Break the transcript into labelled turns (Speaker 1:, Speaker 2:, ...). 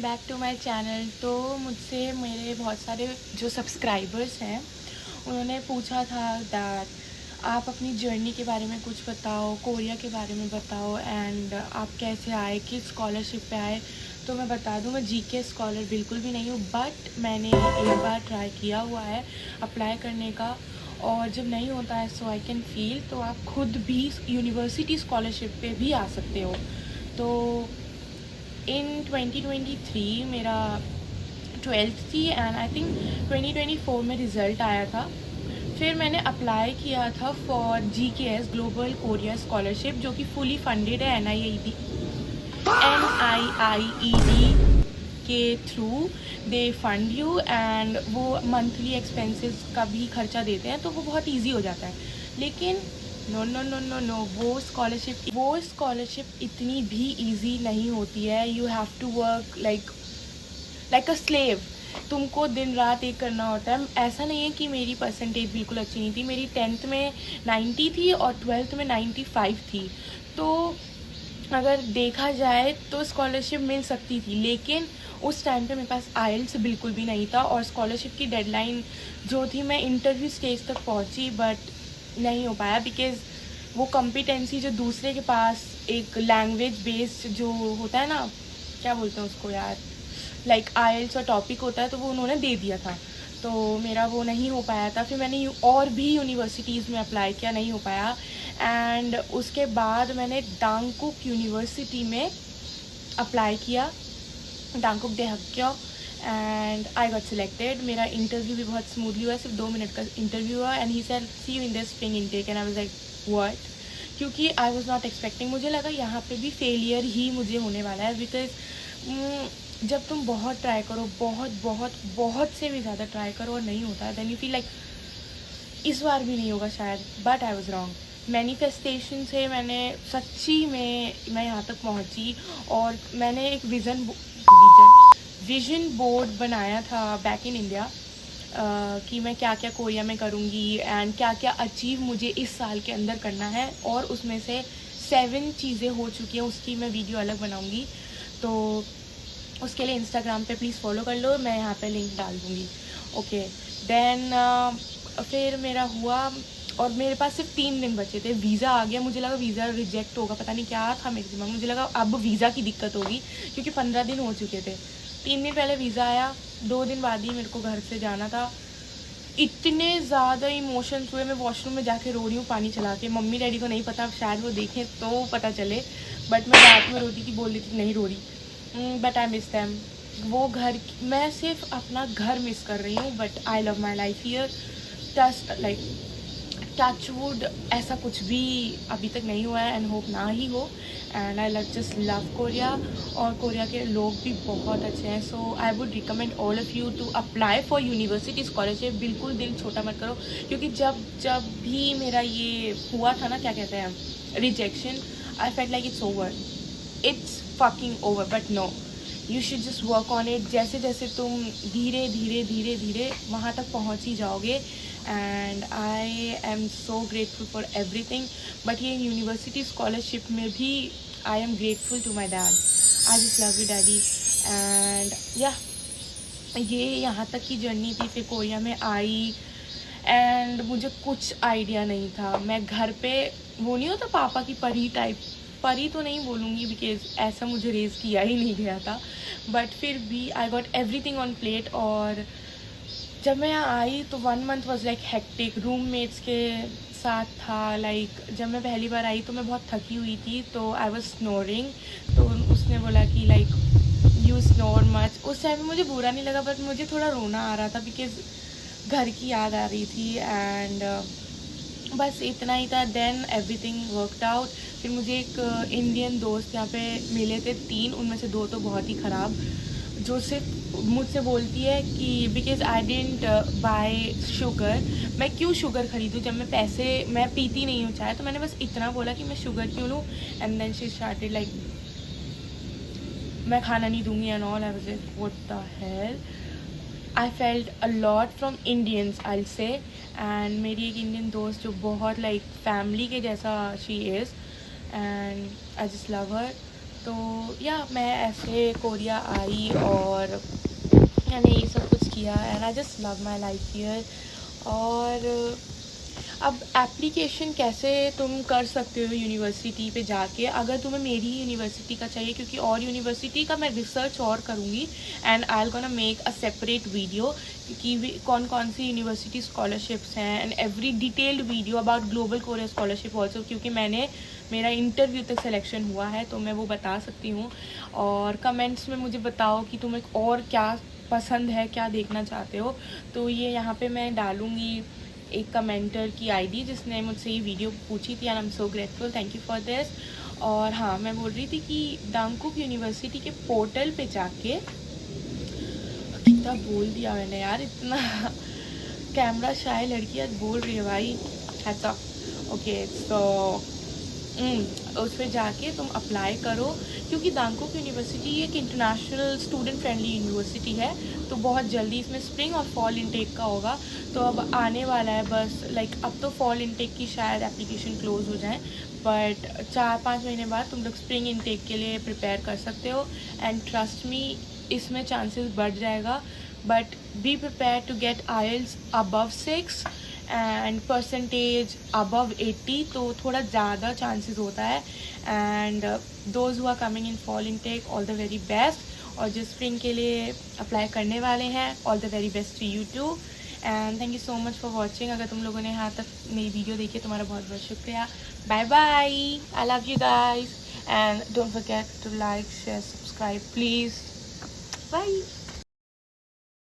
Speaker 1: Back to my channel. तो मुझसे मेरे बहुत सारे जो सब्सक्राइबर्स हैं उन्होंने पूछा था दैट आप अपनी जर्नी के बारे में कुछ बताओ, कोरिया के बारे में बताओ एंड आप कैसे आए, किस स्कॉलरशिप पे आए। तो मैं बता दूं, मैं जीके स्कॉलर बिल्कुल भी नहीं हूँ, बट मैंने एक बार ट्राई किया हुआ है अप्लाई करने का और जब नहीं होता है सो आई कैन फील, तो आप खुद भी यूनिवर्सिटी स्कॉलरशिप पे भी आ सकते हो। तो इन 2023 मेरा 12th थी एंड आई थिंक 2024 में रिज़ल्ट आया था। फिर मैंने अप्लाई किया था for GKS global Korea scholarship, जो कि फुली फंडेड है NIED के through. They fund you and वो मंथली एक्सपेंसेस का भी खर्चा देते हैं, तो वो बहुत इजी हो जाता है। लेकिन no no no no no, वो स्कॉलरशिप इतनी भी इजी नहीं होती है। You have to work like a slave. तुमको दिन रात एक करना होता है। ऐसा नहीं है कि मेरी परसेंटेज बिल्कुल अच्छी नहीं थी। मेरी 10th में 90 थी और 12th में 95 थी। तो अगर देखा जाए तो स्कॉलरशिप मिल सकती थी, लेकिन उस टाइम पे मेरे पास IELTS बिल्कुल भी नहीं था और स्कॉलरशिप की डेडलाइन जो थी, मैं इंटरव्यू स्टेज तक पहुंची बट नहीं हो पाया, बिकॉज़ वो कॉम्पिटेंसी जो दूसरे के पास एक लैंग्वेज बेस्ड जो होता है ना, क्या बोलते हैं उसको यार, लाइक IELTS और टॉपिक होता है, तो वो उन्होंने दे दिया था। तो मेरा वो नहीं हो पाया था। फिर मैंने और भी यूनिवर्सिटीज़ में अप्लाई किया, नहीं हो पाया। एंड उसके बाद मैंने डांगकुक यूनिवर्सिटी में अप्लाई किया, डांगकुक देहक्यो, एंड आई गॉट सिलेक्टेड। मेरा इंटरव्यू भी बहुत स्मूथली हुआ, सिर्फ 2 मिनट का इंटरव्यू हुआ and he said see you in the spring intake and I was like what, क्योंकि आई वाज नॉट एक्सपेक्टिंग। मुझे लगा यहाँ पे भी फेलियर ही मुझे होने वाला है, बिकॉज जब तुम बहुत ट्राई करो, बहुत बहुत बहुत से भी ज़्यादा ट्राई करो और नहीं होता है, देन यू फील लाइक इस बार भी नहीं होगा शायद। But I was wrong. Manifestation से मैंने सच्ची में मैं यहाँ तक पहुँची और मैंने एक विजन बोर्ड बनाया था बैक इन इंडिया कि मैं क्या क्या कोरिया में करूँगी एंड क्या क्या अचीव मुझे इस साल के अंदर करना है, और उसमें से 7 चीज़ें हो चुकी हैं। उसकी मैं वीडियो अलग बनाऊँगी, तो उसके लिए इंस्टाग्राम पे प्लीज़ फॉलो कर लो, मैं यहाँ पे लिंक डाल दूँगी। ओके, देन फिर मेरा हुआ और मेरे पास सिर्फ 3 दिन बचे थे, वीज़ा आ गया। मुझे लगा वीज़ा रिजेक्ट होगा, पता नहीं क्या था मेरे दिमाग में। मुझे लगा अब वीज़ा की दिक्कत होगी, क्योंकि 15 दिन हो चुके थे। 3 दिन पहले वीज़ा आया, 2 दिन बाद ही मेरे को घर से जाना था। इतने ज़्यादा इमोशंस हुए, मैं वॉशरूम में जाके रो रही हूँ पानी चला के। मम्मी डैडी को नहीं पता, शायद वो देखें तो पता चले, बट मैं रात में रोती थी, बोल रही थी नहीं रो रही। But I miss them. वो घर, मैं सिर्फ अपना घर मिस कर रही हूँ, but I love my life here. Touch wood ऐसा कुछ भी अभी तक नहीं हुआ है एंड होप ना ही हो। And I just love Korea, और कोरिया के लोग भी बहुत अच्छे हैं। So I would recommend all of you to apply for university scholarship. बिल्कुल दिल छोटा मत करो, क्योंकि जब भी मेरा ये हुआ था ना, क्या कहते हैं, rejection, I felt like it's over, it's fucking over. But no, you should just work on it. जैसे जैसे तुम धीरे धीरे धीरे धीरे वहाँ तक पहुँच ही जाओगे। And I am so grateful for everything. But ये यूनिवर्सिटी स्कॉलरशिप में भी I am grateful to my dad. I just love you daddy. And yeah ये यहाँ तक की जर्नी थी। फिर कोरिया में आई एंड मुझे कुछ आइडिया नहीं था। मैं घर पे, वो नहीं होता पापा की परी टाइप, परी तो नहीं बोलूँगी बिकॉज ऐसा मुझे रेज़ किया ही नहीं गया था, बट फिर भी I got everything on plate. और जब मैं यहाँ आई तो 1 month was like hectic. Roommates के साथ था, लाइक जब मैं पहली बार आई तो मैं बहुत थकी हुई थी, तो आई वॉज स्नोरिंग। तो उसने बोला कि लाइक यू स्नोर मच। उस टाइम में मुझे बुरा नहीं लगा, बट मुझे थोड़ा रोना आ रहा था बिकॉज घर की याद आ रही थी। एंड बस इतना ही था। Then everything worked out. फिर मुझे एक इंडियन दोस्त यहाँ पे मिले थे 3, उनमें से 2 तो बहुत ही ख़राब, जो सिर्फ मुझसे बोलती है कि because I didn't bye sugar, मैं क्यों शुगर ख़रीदूँ जब मैं पीती नहीं हूँ चाय। तो मैंने बस इतना बोला कि मैं शुगर क्यों लूँ, and then she started like मैं खाना नहीं दूँगी and all. I was like what the hell. I felt a lot from Indians, I say. And मेरी एक इंडियन दोस्त जो बहुत लाइक फैमिली के जैसा she is, and I just love हर। तो या मैं ऐसे कोरिया आई और मैंने ये सब कुछ किया and I just love my life here. और अब एप्लीकेशन कैसे तुम कर सकते हो यूनिवर्सिटी पे जाके, अगर तुम्हें मेरी यूनिवर्सिटी का चाहिए, क्योंकि और यूनिवर्सिटी का मैं रिसर्च और करूँगी and I L gonna make a separate video कि कौन कौन सी यूनिवर्सिटी स्कॉलरशिप्स हैं and every detailed video about global Korea scholarship also, क्योंकि मेरा इंटरव्यू तक सिलेक्शन हुआ है तो मैं वो बता सकती हूँ। और कमेंट्स में मुझे बताओ कि तुम्हें और क्या पसंद है, क्या देखना चाहते हो, तो ये यहाँ पे मैं डालूँगी एक कमेंटर की आईडी जिसने मुझसे ये वीडियो पूछी थी and I am so grateful, thank you for this. और हाँ, मैं बोल रही थी कि डांगकुक यूनिवर्सिटी के पोर्टल पे जाके, कितना बोल दिया मैंने यार, इतना कैमरा शाय लड़की आज बोल रही है भाई, हैट्स ऑफ। ओके सो उस पर जाके तुम अप्लाई करो, क्योंकि डांगकुक यूनिवर्सिटी एक इंटरनेशनल स्टूडेंट फ्रेंडली यूनिवर्सिटी है, तो बहुत जल्दी इसमें स्प्रिंग और फॉल इनटेक का होगा। तो अब आने वाला है बस, अब तो फॉल इनटेक की शायद एप्लीकेशन क्लोज हो जाए, बट 4-5 महीने बाद तुम लोग स्प्रिंग इनटेक के लिए प्रिपेयर कर सकते हो एंड ट्रस्ट मी, इसमें चांसेस बढ़ जाएगा। But be prepare to get IELTS above 6 and percentage above 80, तो थोड़ा ज़्यादा चांसेस होता है। And those who are coming in fall intake, all the very best. और जो स्प्रिंग के लिए अप्लाई करने वाले हैं, all the very best to you too. And thank you so much for watching. अगर तुम लोगों ने यहाँ तक मेरी वीडियो देखी, तुम्हारा बहुत बहुत शुक्रिया। Bye bye, I love you guys and don't forget to like, share, subscribe please. Bye.